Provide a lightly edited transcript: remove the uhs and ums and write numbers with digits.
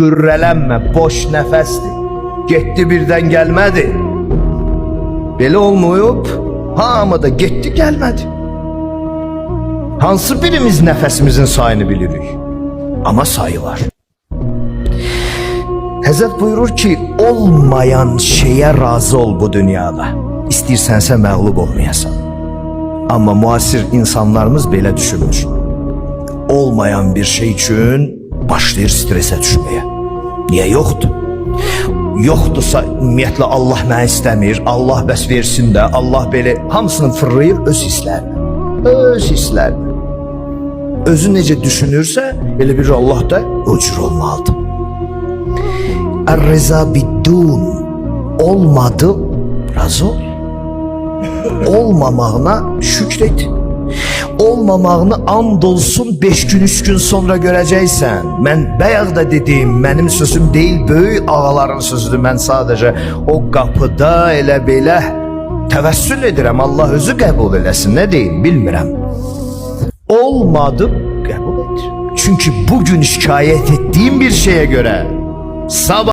Qürrələnmə, boş nəfəsdir. Getdi birdən gəlmədi. Belə olmayıb, hamı da getdi gəlmədi. Hansı birimiz nəfəsimizin sayını bilirik? Amma sayı var. Həzrət buyurur ki, olmayan şeyə razı ol bu dünyada. İstəyirsənsə məğlub olmayasan. Amma müasir insanlarımız belə düşünmür. Olmayan bir şey üçün başlayır stresə düşməyə. Niyə yoxdur? Yoxdursa ümumiyyətlə Allah mənə istəmir, Allah bəs versin də, Allah belə hamısını fırlayır öz hisslərinə. Öz hisslərinə. Özü necə düşünürsə, elə bir Allah da o cür olmalıdır. Ər-rıza biddun, olmadı, razı ol. Olmamağına şükret. Olmamağını and olsun 5 gün 3 gün sonra görəcəksən. Mən bayaq da dedim, mənim sözüm deyil, böyük ağaların sözüdür. Mən sadəcə o qapıda elə belə təvəssül edirəm. Allah özü qəbul eləsin, nə deyim bilmirəm. Olmadı, qəbul edir. Çünki bugün şikayət etdiyim bir şeyə görə sabah